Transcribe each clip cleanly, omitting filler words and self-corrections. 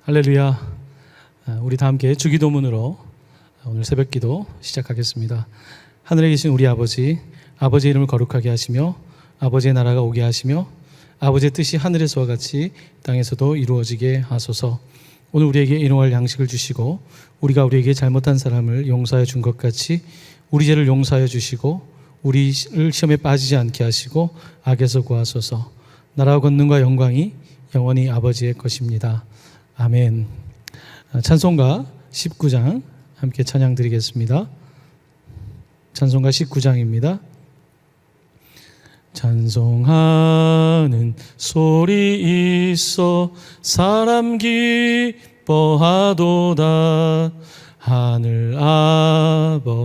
할렐루야. 우리 다 함께 주기도문으로 오늘 새벽기도 시작하겠습니다. 하늘에 계신 우리 아버지, 아버지의 이름을 거룩하게 하시며 아버지의 나라가 오게 하시며 아버지의 뜻이 하늘에서와 같이 땅에서도 이루어지게 하소서. 오늘 우리에게 일용할 양식을 주시고 우리가 우리에게 잘못한 사람을 용서하여 준 것 같이 우리 죄를 용서하여 주시고 우리를 시험에 빠지지 않게 하시고 악에서 구하소서. 나라와 권능과 영광이 영원히 아버지의 것입니다. 아멘. 찬송가 19장 함께 찬양 드리겠습니다. 찬송가 19장입니다. 찬송하는 소리 있어 사람 기뻐하도다. 하늘 아버지의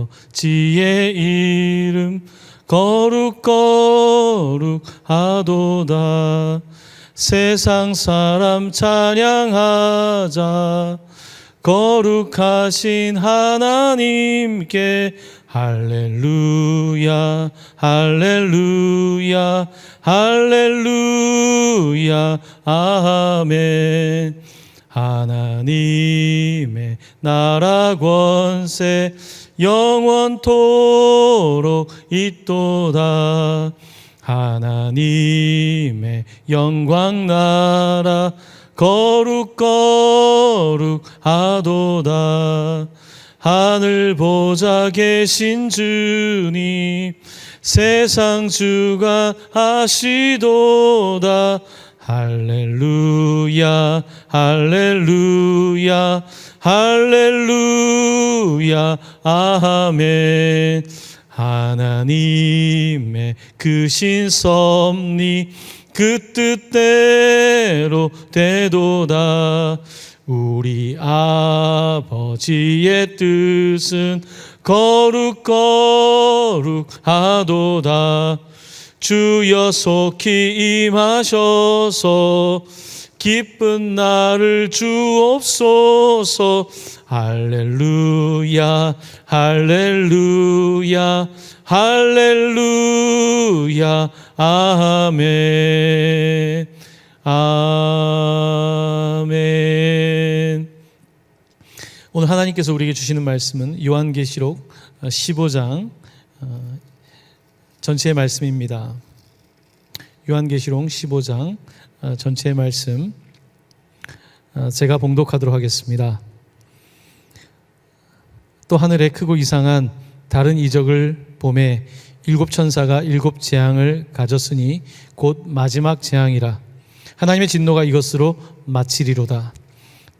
이름 거룩거룩하도다. 세상 사람 찬양하자. 거룩하신 하나님께 할렐루야 할렐루야 할렐루야 아멘. 하나님의 나라 권세 영원토록 있도다. 하나님의 영광 나라 거룩거룩하도다. 하늘 보좌 계신 주님 세상 주가 하시도다. 할렐루야 할렐루야 할렐루야 아멘. 하나님의 크신 섭리 그 뜻대로 되도다. 우리 아버지의 뜻은 거룩거룩하도다. 주여 속히 임하셔서 기쁜 날을 주옵소서. 할렐루야 할렐루야 할렐루야 아멘 아멘. 오늘 하나님께서 우리에게 주시는 말씀은 요한계시록 15장 전체의 말씀입니다. 요한계시록 15장 전체의 말씀 제가 봉독하도록 하겠습니다. 또 하늘에 크고 이상한 다른 이적을 보매 일곱 천사가 일곱 재앙을 가졌으니 곧 마지막 재앙이라. 하나님의 진노가 이것으로 마치리로다.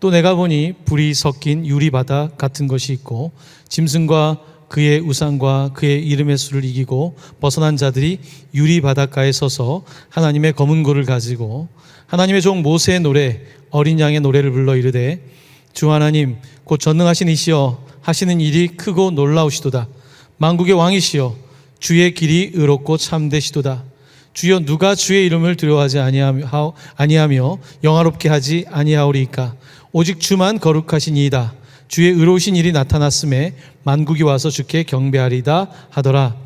또 내가 보니 불이 섞인 유리바다 같은 것이 있고 짐승과 그의 우상과 그의 이름의 수를 이기고 벗어난 자들이 유리바닷가에 서서 하나님의 검은 고를 가지고 하나님의 종 모세의 노래 어린 양의 노래를 불러 이르되 주 하나님 곧 전능하신 이시여 하시는 일이 크고 놀라우시도다. 만국의 왕이시여 주의 길이 의롭고 참되시도다. 주여 누가 주의 이름을 두려워하지 아니하며 영화롭게 하지 아니하오리이까. 오직 주만 거룩하신 이이다. 주의 의로우신 일이 나타났음에 만국이 와서 주께 경배하리다 하더라.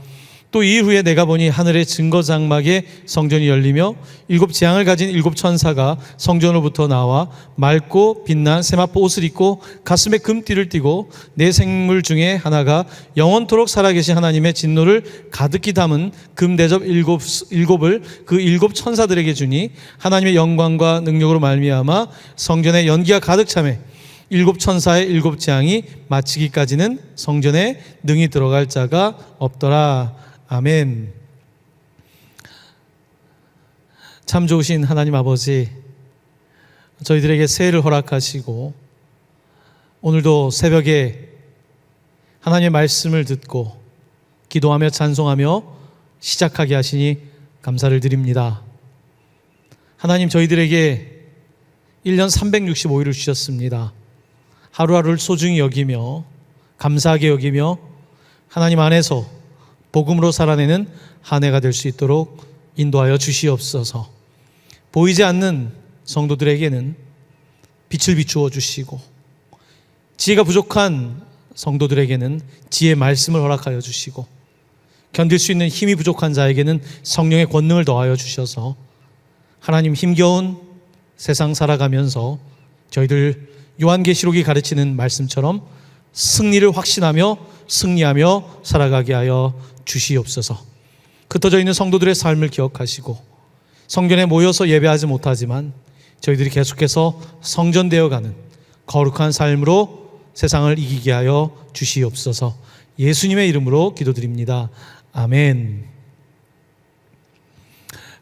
또 이후에 내가 보니 하늘의 증거 장막에 성전이 열리며 일곱 재앙을 가진 일곱 천사가 성전으로부터 나와 맑고 빛난 세마포 옷을 입고 가슴에 금띠를 띠고 네 생물 중에 하나가 영원토록 살아계신 하나님의 진노를 가득히 담은 금대접 일곱을 그 일곱 천사들에게 주니 하나님의 영광과 능력으로 말미암아 성전에 연기가 가득 차매 일곱 천사의 일곱 재앙이 마치기까지는 성전에 능히 들어갈 자가 없더라. 아멘. 참 좋으신 하나님 아버지, 저희들에게 새해를 허락하시고 오늘도 새벽에 하나님의 말씀을 듣고 기도하며 찬송하며 시작하게 하시니 감사를 드립니다. 하나님, 저희들에게 1년 365일을 주셨습니다. 하루하루를 소중히 여기며 감사하게 여기며 하나님 안에서 복음으로 살아내는 한 해가 될 수 있도록 인도하여 주시옵소서. 보이지 않는 성도들에게는 빛을 비추어 주시고 지혜가 부족한 성도들에게는 지혜의 말씀을 허락하여 주시고 견딜 수 있는 힘이 부족한 자에게는 성령의 권능을 더하여 주셔서 하나님 힘겨운 세상 살아가면서 저희들 요한계시록이 가르치는 말씀처럼 승리를 확신하며 승리하며 살아가게 하여 주시옵소서. 흩어져 있는 성도들의 삶을 기억하시고 성전에 모여서 예배하지 못하지만 저희들이 계속해서 성전되어가는 거룩한 삶으로 세상을 이기게 하여 주시옵소서. 예수님의 이름으로 기도드립니다. 아멘.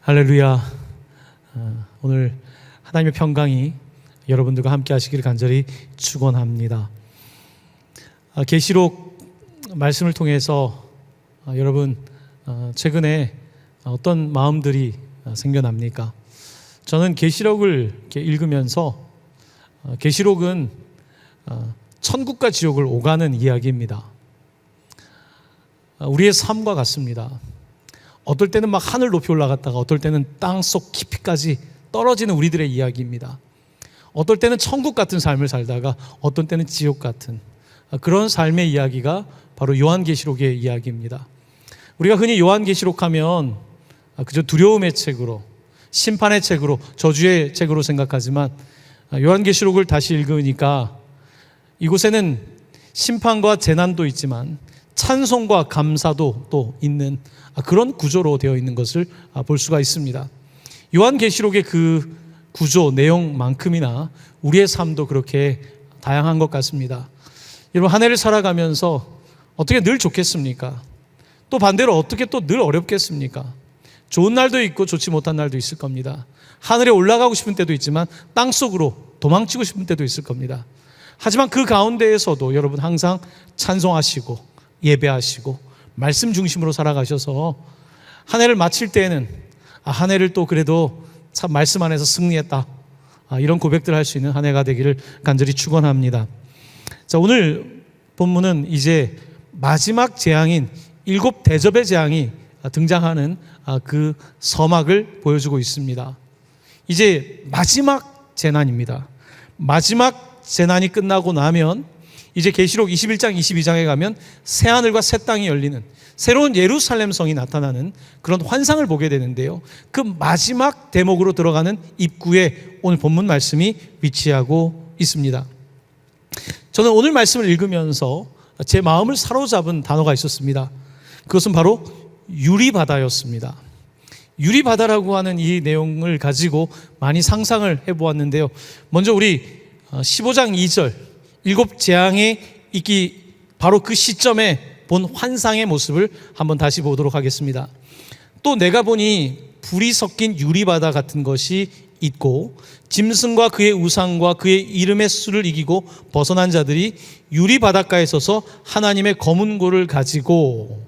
할렐루야. 오늘 하나님의 평강이 여러분들과 함께 하시기를 간절히 축원합니다. 계시록 말씀을 통해서 여러분 최근에 어떤 마음들이 생겨납니까? 저는 계시록을 이렇게 읽으면서 계시록은 천국과 지옥을 오가는 이야기입니다. 우리의 삶과 같습니다. 어떨 때는 막 하늘 높이 올라갔다가 어떨 때는 땅속 깊이까지 떨어지는 우리들의 이야기입니다. 어떨 때는 천국 같은 삶을 살다가 어떤 때는 지옥 같은 그런 삶의 이야기가 바로 요한계시록의 이야기입니다. 우리가 흔히 요한계시록 하면 그저 두려움의 책으로, 심판의 책으로, 저주의 책으로 생각하지만 요한계시록을 다시 읽으니까 이곳에는 심판과 재난도 있지만 찬송과 감사도 또 있는 그런 구조로 되어 있는 것을 볼 수가 있습니다. 요한계시록의 그 구조, 내용만큼이나 우리의 삶도 그렇게 다양한 것 같습니다. 여러분, 한 해를 살아가면서 어떻게 늘 좋겠습니까? 또 반대로 어떻게 또 늘 어렵겠습니까? 좋은 날도 있고 좋지 못한 날도 있을 겁니다. 하늘에 올라가고 싶은 때도 있지만 땅속으로 도망치고 싶은 때도 있을 겁니다. 하지만 그 가운데에서도 여러분 항상 찬송하시고 예배하시고 말씀 중심으로 살아가셔서 한 해를 마칠 때에는 한 해를 또 그래도 참 말씀 안에서 승리했다, 이런 고백들을 할 수 있는 한 해가 되기를 간절히 축원합니다. 자, 오늘 본문은 이제 마지막 재앙인 7 대접의 재앙이 등장하는 그 서막을 보여주고 있습니다. 이제 마지막 재난입니다. 마지막 재난이 끝나고 나면 이제 계시록 21장 22장에 가면 새하늘과 새 땅이 열리는 새로운 예루살렘 성이 나타나는 그런 환상을 보게 되는데요, 그 마지막 대목으로 들어가는 입구에 오늘 본문 말씀이 위치하고 있습니다. 저는 오늘 말씀을 읽으면서 제 마음을 사로잡은 단어가 있었습니다. 그것은 바로 유리바다였습니다. 유리바다라고 하는 이 내용을 가지고 많이 상상을 해보았는데요, 먼저 우리 15장 2절 7 재앙에 있기 바로 그 시점에 본 환상의 모습을 한번 다시 보도록 하겠습니다. 또 내가 보니 불이 섞인 유리바다 같은 것이 있고 짐승과 그의 우상과 그의 이름의 수를 이기고 벗어난 자들이 유리바닷가에 서서 하나님의 검은 고를 가지고,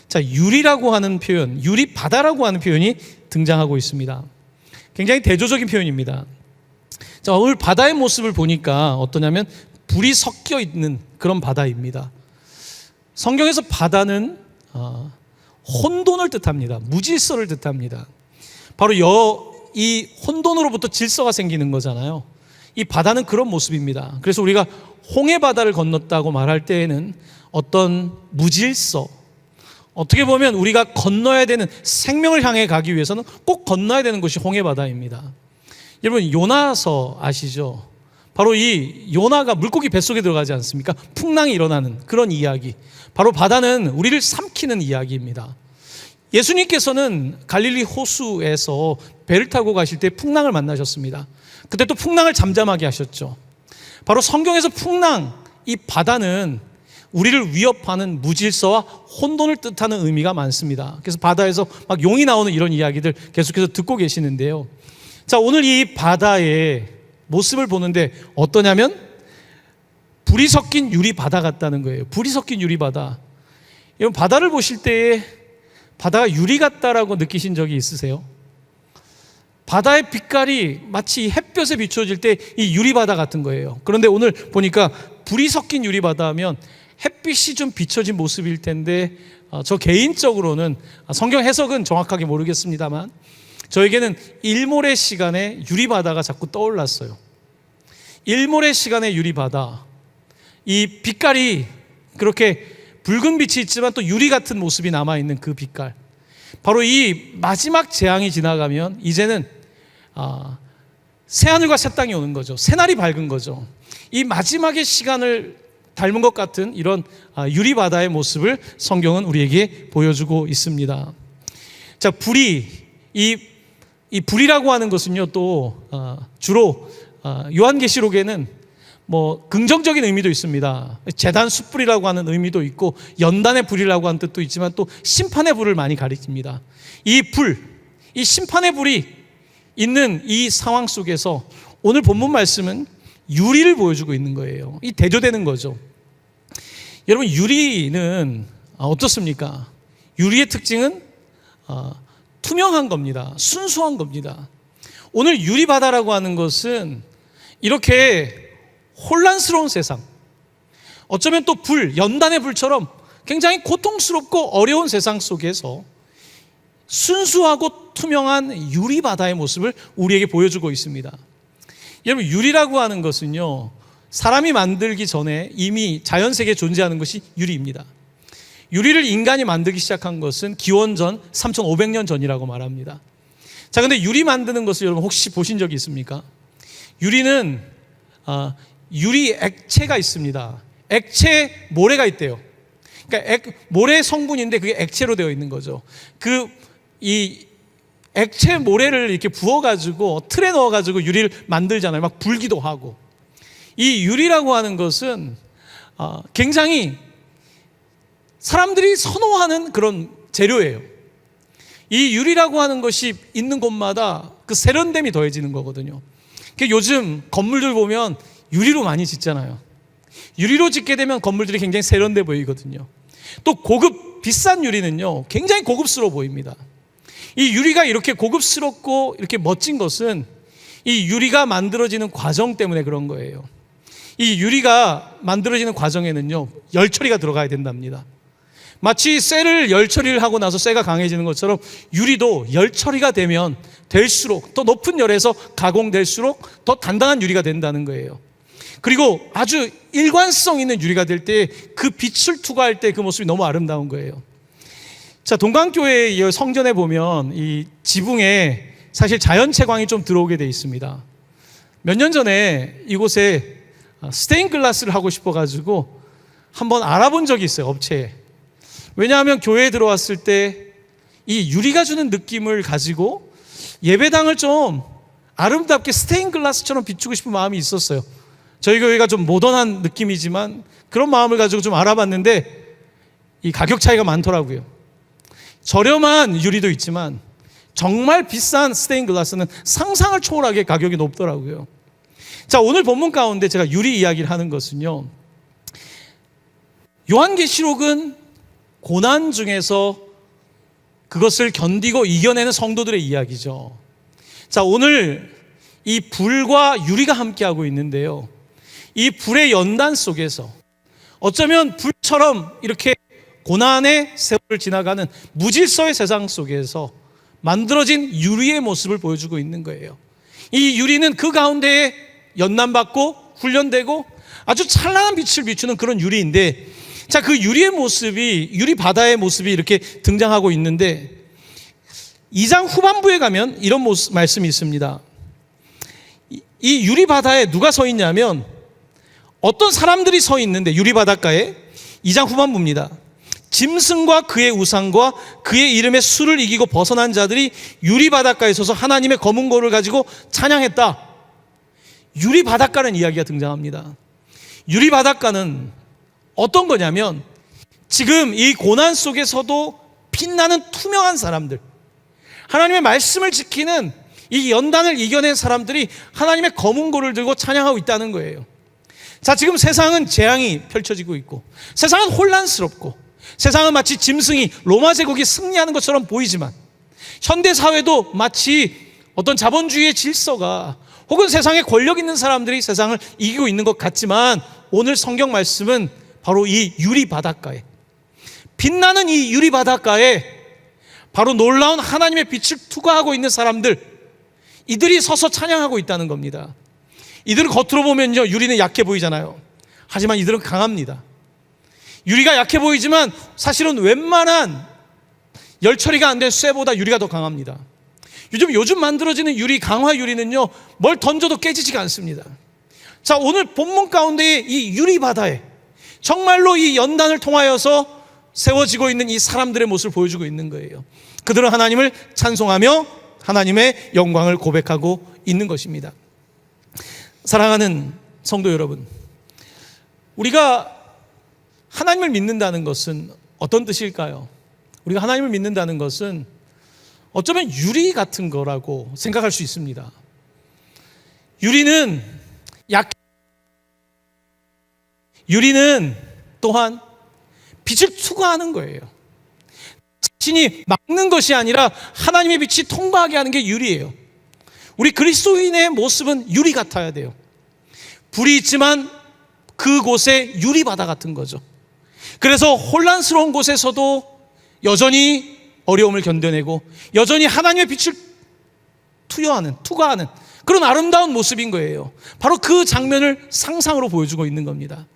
자, 유리라고 하는 표현, 유리바다라고 하는 표현이 등장하고 있습니다. 굉장히 대조적인 표현입니다. 자, 오늘 바다의 모습을 보니까 어떠냐면 불이 섞여 있는 그런 바다입니다. 성경에서 바다는 혼돈을 뜻합니다. 무질서를 뜻합니다. 바로 이 혼돈으로부터 질서가 생기는 거잖아요. 이 바다는 그런 모습입니다. 그래서 우리가 홍해 바다를 건넜다고 말할 때에는 어떤 무질서, 어떻게 보면 우리가 건너야 되는 생명을 향해 가기 위해서는 꼭 건너야 되는 것이 홍해 바다입니다. 여러분, 요나서 아시죠? 바로 이 요나가 물고기 뱃속에 들어가지 않습니까? 풍랑이 일어나는 그런 이야기, 바로 바다는 우리를 삼키는 이야기입니다. 예수님께서는 갈릴리 호수에서 배를 타고 가실 때 풍랑을 만나셨습니다. 그때 또 풍랑을 잠잠하게 하셨죠. 바로 성경에서 풍랑, 이 바다는 우리를 위협하는 무질서와 혼돈을 뜻하는 의미가 많습니다. 그래서 바다에서 막 용이 나오는 이런 이야기들 계속해서 듣고 계시는데요, 자, 오늘 이 바다의 모습을 보는데 어떠냐면 불이 섞인 유리바다 같다는 거예요. 불이 섞인 유리바다. 여러분, 바다를 보실 때에 바다가 유리 같다라고 느끼신 적이 있으세요? 바다의 빛깔이 마치 햇볕에 비추어질 때 이 유리바다 같은 거예요. 그런데 오늘 보니까 불이 섞인 유리바다면 햇빛이 좀 비춰진 모습일 텐데, 저 개인적으로는 성경 해석은 정확하게 모르겠습니다만 저에게는 일몰의 시간에 유리바다가 자꾸 떠올랐어요. 일몰의 시간에 유리바다, 이 빛깔이 그렇게 붉은 빛이 있지만 또 유리 같은 모습이 남아있는 그 빛깔, 바로 이 마지막 재앙이 지나가면 이제는 새하늘과 새 땅이 오는 거죠. 새날이 밝은 거죠. 이 마지막의 시간을 닮은 것 같은 이런 유리바다의 모습을 성경은 우리에게 보여주고 있습니다. 자, 불이 이 불이라고 하는 것은요, 또 주로 요한계시록에는 뭐 긍정적인 의미도 있습니다. 제단 숯불이라고 하는 의미도 있고 연단의 불이라고 하는 뜻도 있지만 또 심판의 불을 많이 가리킵니다. 이 불, 이 심판의 불이 있는 이 상황 속에서 오늘 본문 말씀은 유리를 보여주고 있는 거예요. 이 대조되는 거죠. 여러분, 유리는 어떻습니까? 유리의 특징은 투명한 겁니다. 순수한 겁니다. 오늘 유리바다라고 하는 것은 이렇게 혼란스러운 세상, 어쩌면 또 불, 연단의 불처럼 굉장히 고통스럽고 어려운 세상 속에서 순수하고 투명한 유리바다의 모습을 우리에게 보여주고 있습니다. 여러분, 유리라고 하는 것은요, 사람이 만들기 전에 이미 자연세계에 존재하는 것이 유리입니다. 유리를 인간이 만들기 시작한 것은 기원전 3,500년 전이라고 말합니다. 자, 근데 유리 만드는 것을 여러분 혹시 보신 적이 있습니까? 유리는 유리 액체가 있습니다. 액체 모래가 있대요. 그러니까 모래 성분인데 그게 액체로 되어 있는 거죠. 이 액체 모래를 이렇게 부어가지고 틀에 넣어가지고 유리를 만들잖아요. 막 불기도 하고. 이 유리라고 하는 것은 굉장히 사람들이 선호하는 그런 재료예요. 이 유리라고 하는 것이 있는 곳마다 그 세련됨이 더해지는 거거든요. 요즘 건물들 보면 유리로 많이 짓잖아요. 유리로 짓게 되면 건물들이 굉장히 세련돼 보이거든요. 또 비싼 유리는요, 굉장히 고급스러워 보입니다. 이 유리가 이렇게 고급스럽고 이렇게 멋진 것은 이 유리가 만들어지는 과정 때문에 그런 거예요. 이 유리가 만들어지는 과정에는요, 열 처리가 들어가야 된답니다. 마치 쇠를 열 처리를 하고 나서 쇠가 강해지는 것처럼 유리도 열 처리가 되면 될수록 더 높은 열에서 가공될수록 더 단단한 유리가 된다는 거예요. 그리고 아주 일관성 있는 유리가 될 때 그 빛을 투과할 때 그 모습이 너무 아름다운 거예요. 자, 동강교회 성전에 보면 이 지붕에 사실 자연채광이 좀 들어오게 돼 있습니다. 몇 년 전에 이곳에 스테인 글라스를 하고 싶어가지고 한번 알아본 적이 있어요, 업체에. 왜냐하면 교회에 들어왔을 때 이 유리가 주는 느낌을 가지고 예배당을 좀 아름답게 스테인 글라스처럼 비추고 싶은 마음이 있었어요. 저희 교회가 좀 모던한 느낌이지만 그런 마음을 가지고 좀 알아봤는데 이 가격 차이가 많더라고요. 저렴한 유리도 있지만 정말 비싼 스테인 글라스는 상상을 초월하게 가격이 높더라고요. 자, 오늘 본문 가운데 제가 유리 이야기를 하는 것은요, 요한계시록은 고난 중에서 그것을 견디고 이겨내는 성도들의 이야기죠. 자, 오늘 이 불과 유리가 함께하고 있는데요, 이 불의 연단 속에서 어쩌면 불처럼 이렇게 고난의 세월을 지나가는 무질서의 세상 속에서 만들어진 유리의 모습을 보여주고 있는 거예요. 이 유리는 그 가운데에 연단받고 훈련되고 아주 찬란한 빛을 비추는 그런 유리인데, 자, 그 유리의 모습이, 유리 바다의 모습이 이렇게 등장하고 있는데 2장 후반부에 가면 이런 말씀이 있습니다. 이 유리 바다에 누가 서 있냐면 어떤 사람들이 서 있는데, 유리 바닷가에 2장 후반부입니다. 짐승과 그의 우상과 그의 이름의 수를 이기고 벗어난 자들이 유리 바닷가에 서서 하나님의 검은 고를 가지고 찬양했다. 유리 바닷가라는 이야기가 등장합니다. 유리 바닷가는 어떤 거냐면 지금 이 고난 속에서도 빛나는 투명한 사람들, 하나님의 말씀을 지키는 이 연단을 이겨낸 사람들이 하나님의 검은 고를 들고 찬양하고 있다는 거예요. 자, 지금 세상은 재앙이 펼쳐지고 있고 세상은 혼란스럽고 세상은 마치 짐승이 로마 제국이 승리하는 것처럼 보이지만 현대사회도 마치 어떤 자본주의의 질서가 혹은 세상에 권력 있는 사람들이 세상을 이기고 있는 것 같지만 오늘 성경 말씀은 바로 이 유리 바닷가에, 빛나는 이 유리 바닷가에 바로 놀라운 하나님의 빛을 투과하고 있는 사람들, 이들이 서서 찬양하고 있다는 겁니다. 이들은 겉으로 보면요, 유리는 약해 보이잖아요. 하지만 이들은 강합니다. 유리가 약해 보이지만 사실은 웬만한 열 처리가 안 된 쇠보다 유리가 더 강합니다. 요즘 만들어지는 유리, 강화 유리는요, 뭘 던져도 깨지지가 않습니다. 자, 오늘 본문 가운데 이 유리 바다에 정말로 이 연단을 통하여서 세워지고 있는 이 사람들의 모습을 보여주고 있는 거예요. 그들은 하나님을 찬송하며 하나님의 영광을 고백하고 있는 것입니다. 사랑하는 성도 여러분, 우리가 하나님을 믿는다는 것은 어떤 뜻일까요? 우리가 하나님을 믿는다는 것은 어쩌면 유리 같은 거라고 생각할 수 있습니다. 유리는 또한 빛을 투과하는 거예요. 자신이 막는 것이 아니라 하나님의 빛이 통과하게 하는 게 유리예요. 우리 그리스도인의 모습은 유리 같아야 돼요. 불이 있지만 그곳에 유리바다 같은 거죠. 그래서 혼란스러운 곳에서도 여전히 어려움을 견뎌내고 여전히 하나님의 빛을 투과하는 그런 아름다운 모습인 거예요. 바로 그 장면을 상상으로 보여주고 있는 겁니다.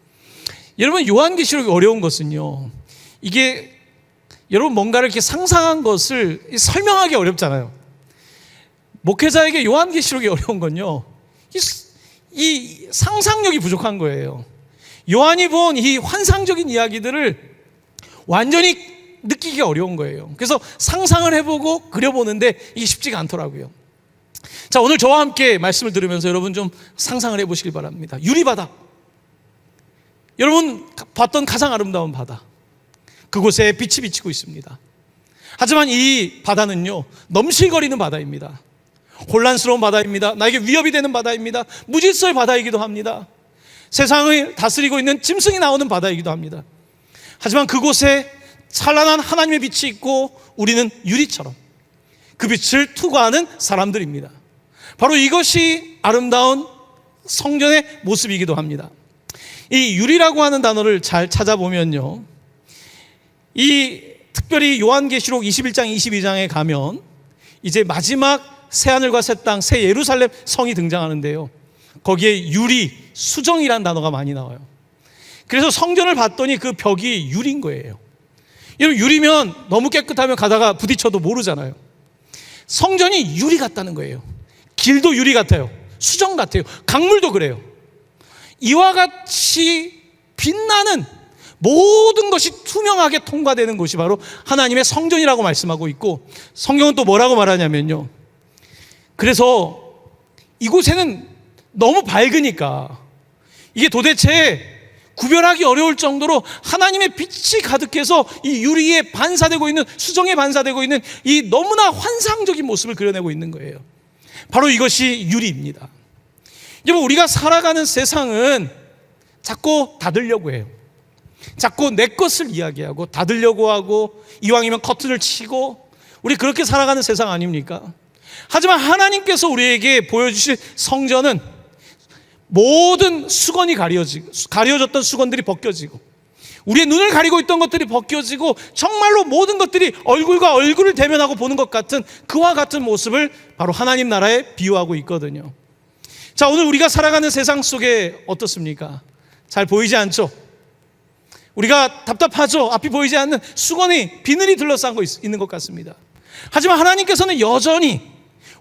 여러분, 요한계시록이 어려운 것은요, 이게 여러분 뭔가를 이렇게 상상한 것을 설명하기 어렵잖아요. 목회자에게 요한계시록이 어려운 건요, 이 상상력이 부족한 거예요. 요한이 본 이 환상적인 이야기들을 완전히 느끼기 어려운 거예요. 그래서 상상을 해보고 그려보는데 이게 쉽지가 않더라고요. 자, 오늘 저와 함께 말씀을 들으면서 여러분 좀 상상을 해보시길 바랍니다. 유리바다, 여러분 봤던 가장 아름다운 바다, 그곳에 빛이 비치고 있습니다. 하지만 이 바다는요, 넘실거리는 바다입니다. 혼란스러운 바다입니다. 나에게 위협이 되는 바다입니다. 무질서의 바다이기도 합니다. 세상을 다스리고 있는 짐승이 나오는 바다이기도 합니다. 하지만 그곳에 찬란한 하나님의 빛이 있고 우리는 유리처럼 그 빛을 투과하는 사람들입니다. 바로 이것이 아름다운 성전의 모습이기도 합니다. 이 유리라고 하는 단어를 잘 찾아보면요, 이 특별히 요한계시록 21장 22장에 가면 이제 마지막 새하늘과 새 땅, 새 예루살렘 성이 등장하는데요, 거기에 유리, 수정이라는 단어가 많이 나와요. 그래서 성전을 봤더니 그 벽이 유리인 거예요. 여러분, 유리면 너무 깨끗하면 가다가 부딪혀도 모르잖아요. 성전이 유리 같다는 거예요. 길도 유리 같아요. 수정 같아요. 강물도 그래요. 이와 같이 빛나는 모든 것이 투명하게 통과되는 곳이 바로 하나님의 성전이라고 말씀하고 있고, 성경은 또 뭐라고 말하냐면요, 그래서 이곳에는 너무 밝으니까 이게 도대체 구별하기 어려울 정도로 하나님의 빛이 가득해서 이 유리에 반사되고 있는, 수정에 반사되고 있는 이 너무나 환상적인 모습을 그려내고 있는 거예요. 바로 이것이 유리입니다. 여러분, 우리가 살아가는 세상은 자꾸 닫으려고 해요. 자꾸 내 것을 이야기하고 닫으려고 하고, 이왕이면 커튼을 치고, 우리 그렇게 살아가는 세상 아닙니까? 하지만 하나님께서 우리에게 보여주실 성전은 모든 수건이 가려졌던 수건들이 벗겨지고, 우리의 눈을 가리고 있던 것들이 벗겨지고, 정말로 모든 것들이 얼굴과 얼굴을 대면하고 보는 것 같은 그와 같은 모습을 바로 하나님 나라에 비유하고 있거든요. 자, 오늘 우리가 살아가는 세상 속에 어떻습니까? 잘 보이지 않죠? 우리가 답답하죠? 앞이 보이지 않는 수건이, 비늘이 둘러싼 거 있는 것 같습니다. 하지만 하나님께서는 여전히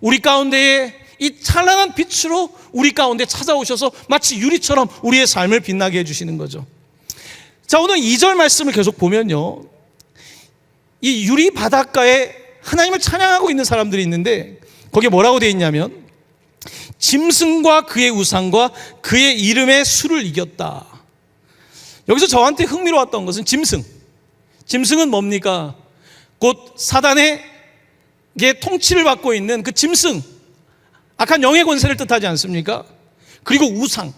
우리 가운데에 이 찬란한 빛으로 우리 가운데 찾아오셔서 마치 유리처럼 우리의 삶을 빛나게 해주시는 거죠. 자, 오늘 2절 말씀을 계속 보면요, 이 유리 바닷가에 하나님을 찬양하고 있는 사람들이 있는데, 거기에 뭐라고 되어 있냐면, 짐승과 그의 우상과 그의 이름의 수를 이겼다. 여기서 저한테 흥미로웠던 것은 짐승은 뭡니까? 곧 사단의 통치를 받고 있는 그 짐승, 악한 영의 권세를 뜻하지 않습니까? 그리고 우상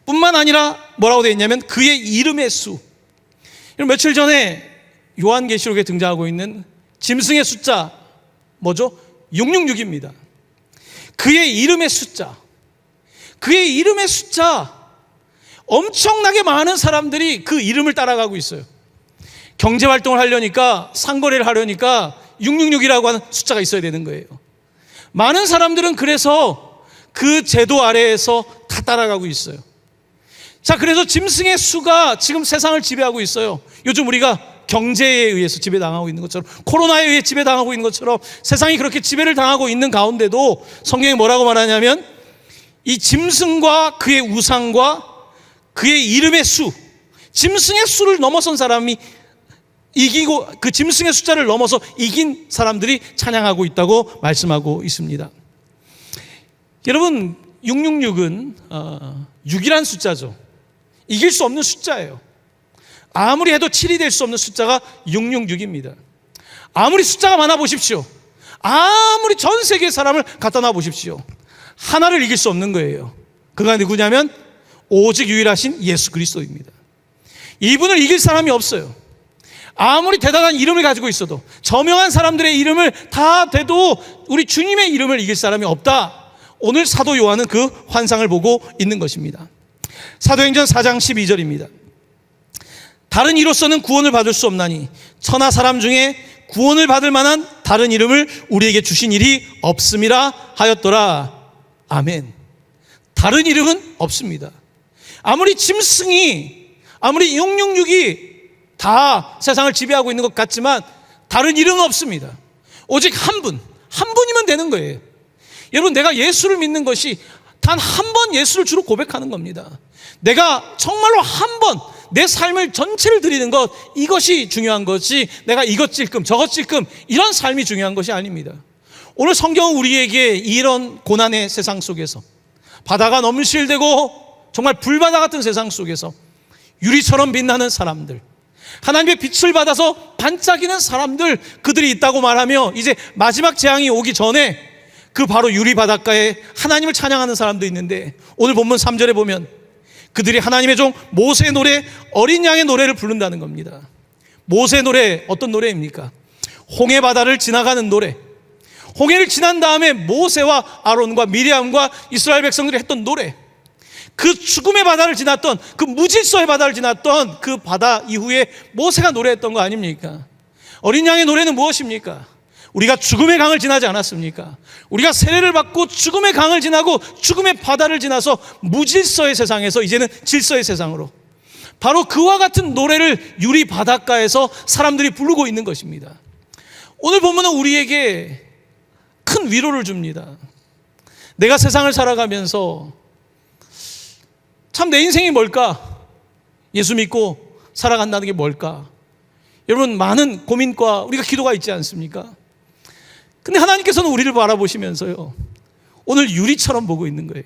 뿐만 아니라 뭐라고 되어 있냐면 그의 이름의 수. 며칠 전에 요한계시록에 등장하고 있는 짐승의 숫자 뭐죠? 666입니다. 그의 이름의 숫자, 그의 이름의 숫자, 엄청나게 많은 사람들이 그 이름을 따라가고 있어요. 경제활동을 하려니까, 상거래를 하려니까 666이라고 하는 숫자가 있어야 되는 거예요. 많은 사람들은 그래서 그 제도 아래에서 다 따라가고 있어요. 자, 그래서 짐승의 수가 지금 세상을 지배하고 있어요. 요즘 우리가 경제에 의해서 지배당하고 있는 것처럼, 코로나에 의해 지배당하고 있는 것처럼 세상이 그렇게 지배를 당하고 있는 가운데도 성경이 뭐라고 말하냐면 이 짐승과 그의 우상과 그의 이름의 수, 짐승의 수를 넘어선 사람이 이기고 그 짐승의 숫자를 넘어서 이긴 사람들이 찬양하고 있다고 말씀하고 있습니다. 여러분, 666은 6이란 숫자죠. 이길 수 없는 숫자예요. 아무리 해도 7이 될 수 없는 숫자가 666입니다. 아무리 숫자가 많아 보십시오. 아무리 전 세계의 사람을 갖다 놔 보십시오. 하나를 이길 수 없는 거예요. 그가 누구냐면 오직 유일하신 예수 그리스도입니다. 이분을 이길 사람이 없어요. 아무리 대단한 이름을 가지고 있어도, 저명한 사람들의 이름을 다 대도 우리 주님의 이름을 이길 사람이 없다. 오늘 사도 요한은 그 환상을 보고 있는 것입니다. 사도행전 4장 12절입니다. 다른 이로서는 구원을 받을 수 없나니 천하 사람 중에 구원을 받을 만한 다른 이름을 우리에게 주신 일이 없음이라 하였더라. 아멘. 다른 이름은 없습니다. 아무리 짐승이, 아무리 666이 다 세상을 지배하고 있는 것 같지만 다른 이름은 없습니다. 오직 한 분이면 되는 거예요. 여러분, 내가 예수를 믿는 것이 단 한 번 예수를 주로 고백하는 겁니다. 내가 정말로 한 번 내 삶을 전체를 드리는 것, 이것이 중요한 것이 내가 이것 찔끔 저것 찔끔 이런 삶이 중요한 것이 아닙니다. 오늘 성경은 우리에게 이런 고난의 세상 속에서, 바다가 넘실대고 정말 불바다 같은 세상 속에서 유리처럼 빛나는 사람들, 하나님의 빛을 받아서 반짝이는 사람들, 그들이 있다고 말하며 이제 마지막 재앙이 오기 전에 그 바로 유리 바닷가에 하나님을 찬양하는 사람도 있는데, 오늘 본문 3절에 보면 그들이 하나님의 종 모세의 노래, 어린 양의 노래를 부른다는 겁니다. 모세의 노래, 어떤 노래입니까? 홍해 바다를 지나가는 노래. 홍해를 지난 다음에 모세와 아론과 미리암과 이스라엘 백성들이 했던 노래, 그 죽음의 바다를 지났던, 그 무질서의 바다를 지났던 그 바다 이후에 모세가 노래했던 거 아닙니까? 어린 양의 노래는 무엇입니까? 우리가 죽음의 강을 지나지 않았습니까? 우리가 세례를 받고 죽음의 강을 지나고 죽음의 바다를 지나서 무질서의 세상에서 이제는 질서의 세상으로, 바로 그와 같은 노래를 유리 바닷가에서 사람들이 부르고 있는 것입니다. 오늘 본문은 우리에게 큰 위로를 줍니다. 내가 세상을 살아가면서 참 내 인생이 뭘까? 예수 믿고 살아간다는 게 뭘까? 여러분, 많은 고민과 우리가 기도가 있지 않습니까? 근데 하나님께서는 우리를 바라보시면서요, 오늘 유리처럼 보고 있는 거예요.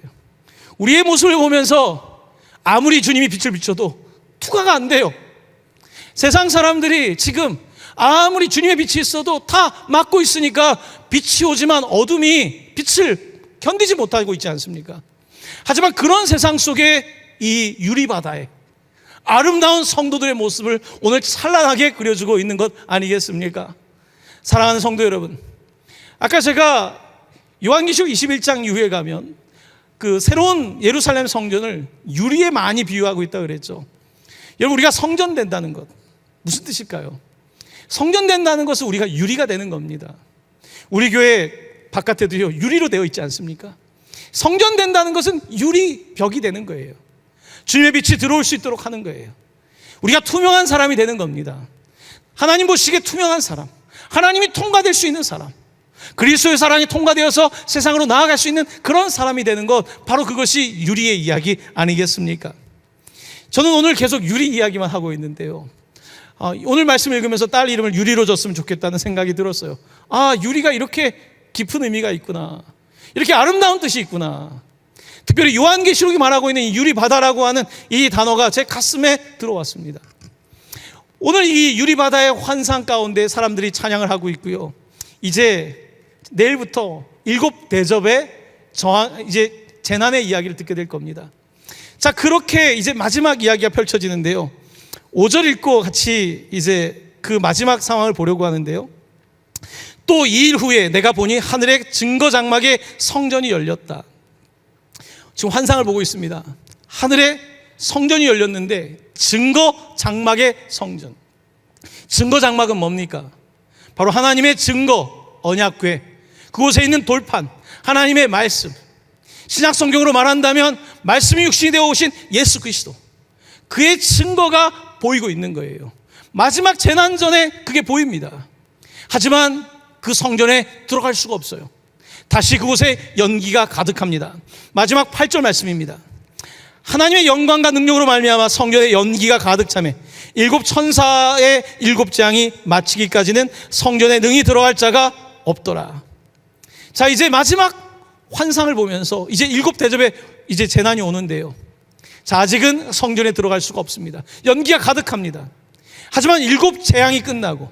우리의 모습을 보면서 아무리 주님이 빛을 비춰도 투과가 안 돼요. 세상 사람들이 지금 아무리 주님의 빛이 있어도 다 막고 있으니까 빛이 오지만 어둠이 빛을 견디지 못하고 있지 않습니까? 하지만 그런 세상 속에 이 유리바다에 아름다운 성도들의 모습을 오늘 찬란하게 그려주고 있는 것 아니겠습니까? 사랑하는 성도 여러분, 아까 제가 요한계시록 21장 이후에 가면 그 새로운 예루살렘 성전을 유리에 많이 비유하고 있다고 그랬죠. 여러분, 우리가 성전된다는 것, 무슨 뜻일까요? 성전된다는 것은 우리가 유리가 되는 겁니다. 우리 교회 바깥에도요, 유리로 되어 있지 않습니까? 성전된다는 것은 유리 벽이 되는 거예요. 주님의 빛이 들어올 수 있도록 하는 거예요. 우리가 투명한 사람이 되는 겁니다. 하나님 보시기에 투명한 사람, 하나님이 통과될 수 있는 사람, 그리스도의 사랑이 통과되어서 세상으로 나아갈 수 있는 그런 사람이 되는 것, 바로 그것이 유리의 이야기 아니겠습니까? 저는 오늘 계속 유리 이야기만 하고 있는데요, 오늘 말씀 읽으면서 딸 이름을 유리로 줬으면 좋겠다는 생각이 들었어요. 아, 유리가 이렇게 깊은 의미가 있구나, 이렇게 아름다운 뜻이 있구나. 특별히 요한계시록이 말하고 있는 이 유리바다라고 하는 이 단어가 제 가슴에 들어왔습니다. 오늘 이 유리바다의 환상 가운데 사람들이 찬양을 하고 있고요, 이제 내일부터 7대접의 이제 재난의 이야기를 듣게 될 겁니다. 자, 그렇게 이제 마지막 이야기가 펼쳐지는데요, 5절 읽고 같이 이제 그 마지막 상황을 보려고 하는데요, 또 2일 후에 내가 보니 하늘의 증거 장막의 성전이 열렸다. 지금 환상을 보고 있습니다. 하늘에 성전이 열렸는데 증거 장막의 성전. 증거 장막은 뭡니까? 바로 하나님의 증거, 언약궤, 그곳에 있는 돌판, 하나님의 말씀, 신약 성경으로 말한다면 말씀이 육신이 되어 오신 예수 그리스도, 그의 증거가 보이고 있는 거예요. 마지막 재난 전에 그게 보입니다. 하지만 그 성전에 들어갈 수가 없어요. 다시 그곳에 연기가 가득합니다. 마지막 8절 말씀입니다. 하나님의 영광과 능력으로 말미암아 성전에 연기가 가득 차매 일곱 천사의 일곱 재앙이 마치기까지는 성전에 능히 들어갈 자가 없더라. 자, 이제 마지막 환상을 보면서 이제 일곱 대접에 이제 재난이 오는데요. 자, 아직은 성전에 들어갈 수가 없습니다. 연기가 가득합니다. 하지만 일곱 재앙이 끝나고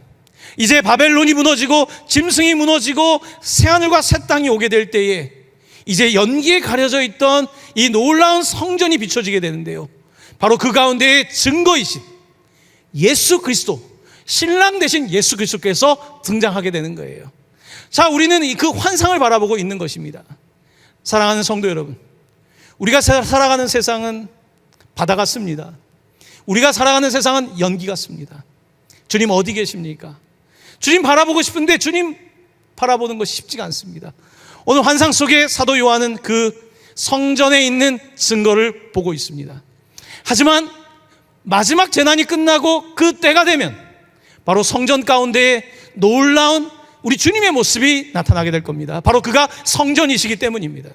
이제 바벨론이 무너지고 짐승이 무너지고 새하늘과 새 땅이 오게 될 때에 이제 연기에 가려져 있던 이 놀라운 성전이 비춰지게 되는데요. 바로 그 가운데의 증거이신 예수 그리스도, 신랑 되신 예수 그리스도께서 등장하게 되는 거예요. 자, 우리는 그 환상을 바라보고 있는 것입니다. 사랑하는 성도 여러분, 우리가 살아가는 세상은 바다 같습니다. 우리가 살아가는 세상은 연기 같습니다. 주님 어디 계십니까? 주님 바라보고 싶은데 주님 바라보는 것이 쉽지가 않습니다. 오늘 환상 속에 사도 요한은 그 성전에 있는 증거를 보고 있습니다. 하지만 마지막 재난이 끝나고 그 때가 되면 바로 성전 가운데에 놀라운 우리 주님의 모습이 나타나게 될 겁니다. 바로 그가 성전이시기 때문입니다.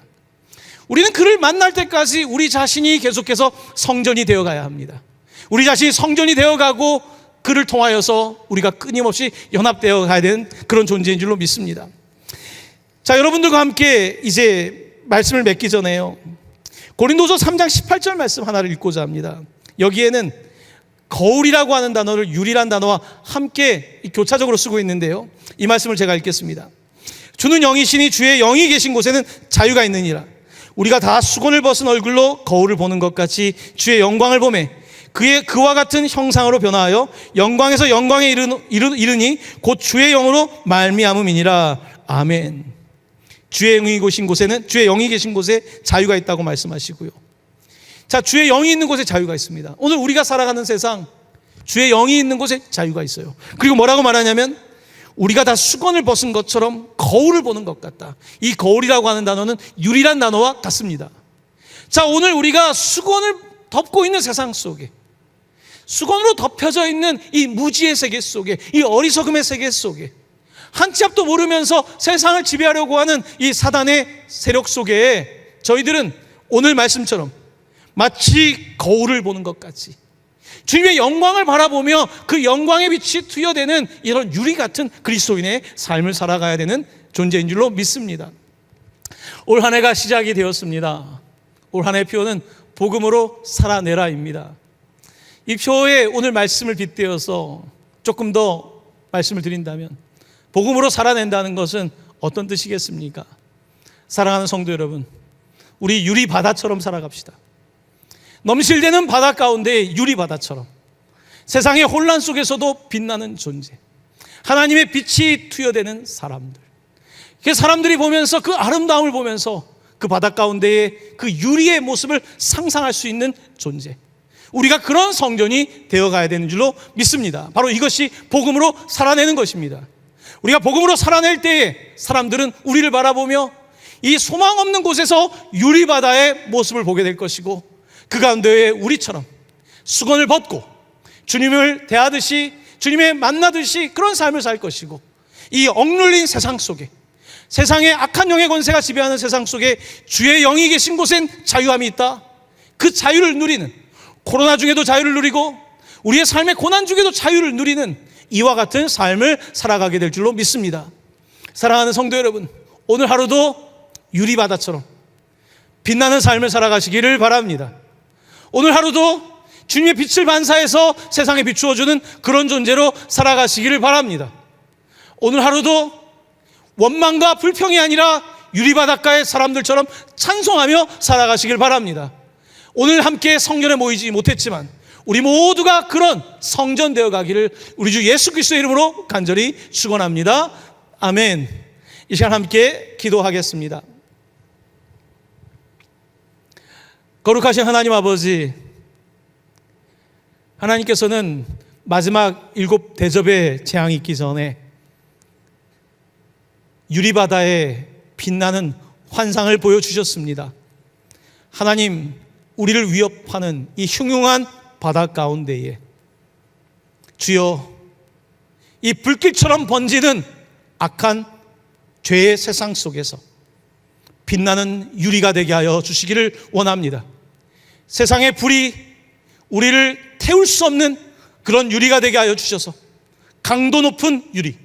우리는 그를 만날 때까지 우리 자신이 계속해서 성전이 되어가야 합니다. 우리 자신이 성전이 되어가고 그를 통하여서 우리가 끊임없이 연합되어 가야 되는 그런 존재인 줄로 믿습니다. 자, 여러분들과 함께 이제 말씀을 맺기 전에요, 고린도서 3장 18절 말씀 하나를 읽고자 합니다. 여기에는 거울이라고 하는 단어를 유리란 단어와 함께 교차적으로 쓰고 있는데요, 이 말씀을 제가 읽겠습니다. 주는 영이시니 주의 영이 계신 곳에는 자유가 있느니라. 우리가 다 수건을 벗은 얼굴로 거울을 보는 것 같이 주의 영광을 보매 그와 같은 형상으로 변화하여 영광에서 영광에 이르니 곧 주의 영으로 말미암음이니라. 아멘. 주의 영이 계신 곳에 자유가 있다고 말씀하시고요. 자, 주의 영이 있는 곳에 자유가 있습니다. 오늘 우리가 살아가는 세상, 주의 영이 있는 곳에 자유가 있어요. 그리고 뭐라고 말하냐면 우리가 다 수건을 벗은 것처럼 거울을 보는 것 같다. 이 거울이라고 하는 단어는 유리란 단어와 같습니다. 자, 오늘 우리가 수건을 덮고 있는 세상 속에, 수건으로 덮여져 있는 이 무지의 세계 속에, 이 어리석음의 세계 속에 한 치 앞도 모르면서 세상을 지배하려고 하는 이 사단의 세력 속에 저희들은 오늘 말씀처럼 마치 거울을 보는 것 같이 주님의 영광을 바라보며 그 영광의 빛이 투여되는 이런 유리 같은 그리스도인의 삶을 살아가야 되는 존재인 줄로 믿습니다. 올 한 해가 시작이 되었습니다. 올 한 해 표어는 복음으로 살아내라입니다. 이 표에 오늘 말씀을 빗대어서 조금 더 말씀을 드린다면, 복음으로 살아낸다는 것은 어떤 뜻이겠습니까? 사랑하는 성도 여러분, 우리 유리 바다처럼 살아갑시다. 넘실대는 바다 가운데 유리 바다처럼 세상의 혼란 속에서도 빛나는 존재, 하나님의 빛이 투여되는 사람들, 그 사람들이 보면서 그 아름다움을 보면서 그 바다 가운데의 그 유리의 모습을 상상할 수 있는 존재, 우리가 그런 성전이 되어가야 되는 줄로 믿습니다. 바로 이것이 복음으로 살아내는 것입니다. 우리가 복음으로 살아낼 때에 사람들은 우리를 바라보며 이 소망 없는 곳에서 유리바다의 모습을 보게 될 것이고, 그 가운데에 우리처럼 수건을 벗고 주님을 대하듯이, 주님을 만나듯이 그런 삶을 살 것이고, 이 억눌린 세상 속에, 세상의 악한 영의 권세가 지배하는 세상 속에 주의 영이 계신 곳엔 자유함이 있다. 그 자유를 누리는, 코로나 중에도 자유를 누리고 우리의 삶의 고난 중에도 자유를 누리는 이와 같은 삶을 살아가게 될 줄로 믿습니다. 사랑하는 성도 여러분, 오늘 하루도 유리바다처럼 빛나는 삶을 살아가시기를 바랍니다. 오늘 하루도 주님의 빛을 반사해서 세상에 비추어주는 그런 존재로 살아가시기를 바랍니다. 오늘 하루도 원망과 불평이 아니라 유리바닷가의 사람들처럼 찬송하며 살아가시길 바랍니다. 오늘 함께 성전에 모이지 못했지만 우리 모두가 그런 성전 되어 가기를 우리 주 예수 그리스도의 이름으로 간절히 축원합니다. 아멘. 이 시간 함께 기도하겠습니다. 거룩하신 하나님 아버지, 하나님께서는 마지막 7 대접의 재앙이 있기 전에 유리바다에 빛나는 환상을 보여주셨습니다. 하나님, 우리를 위협하는 이 흉흉한 바다 가운데에 주여, 이 불길처럼 번지는 악한 죄의 세상 속에서 빛나는 유리가 되게 하여 주시기를 원합니다. 세상의 불이 우리를 태울 수 없는 그런 유리가 되게 하여 주셔서 강도 높은 유리,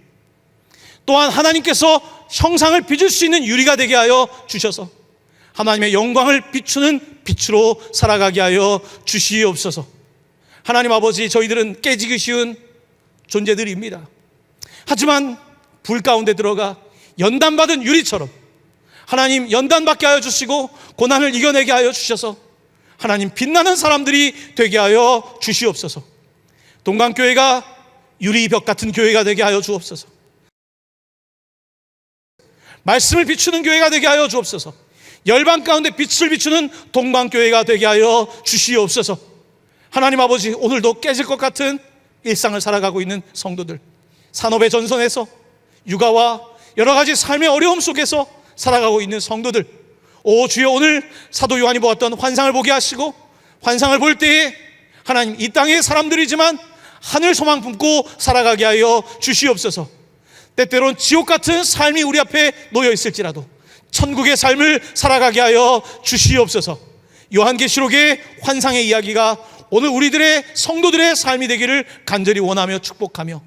또한 하나님께서 형상을 빚을 수 있는 유리가 되게 하여 주셔서 하나님의 영광을 비추는 빛으로 살아가게 하여 주시옵소서. 하나님 아버지, 저희들은 깨지기 쉬운 존재들입니다. 하지만 불 가운데 들어가 연단받은 유리처럼 하나님 연단받게 하여 주시고 고난을 이겨내게 하여 주셔서 하나님 빛나는 사람들이 되게 하여 주시옵소서. 동강교회가 유리벽 같은 교회가 되게 하여 주옵소서. 말씀을 비추는 교회가 되게 하여 주옵소서. 열방 가운데 빛을 비추는 동방교회가 되게 하여 주시옵소서. 하나님 아버지, 오늘도 깨질 것 같은 일상을 살아가고 있는 성도들, 산업의 전선에서 육아와 여러 가지 삶의 어려움 속에서 살아가고 있는 성도들, 오 주여, 오늘 사도 요한이 보았던 환상을 보게 하시고 환상을 볼 때에 하나님, 이 땅의 사람들이지만 하늘 소망 품고 살아가게 하여 주시옵소서. 때때론 지옥 같은 삶이 우리 앞에 놓여 있을지라도 천국의 삶을 살아가게 하여 주시옵소서. 요한계시록의 환상의 이야기가 오늘 우리들의 성도들의 삶이 되기를 간절히 원하며 축복하며,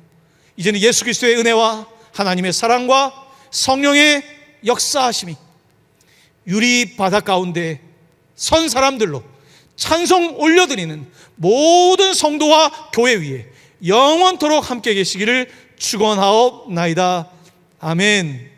이제는 예수 그리스도의 은혜와 하나님의 사랑과 성령의 역사하심이 유리 바다 가운데 선 사람들로 찬송 올려드리는 모든 성도와 교회 위에 영원토록 함께 계시기를 축원하옵나이다. 아멘.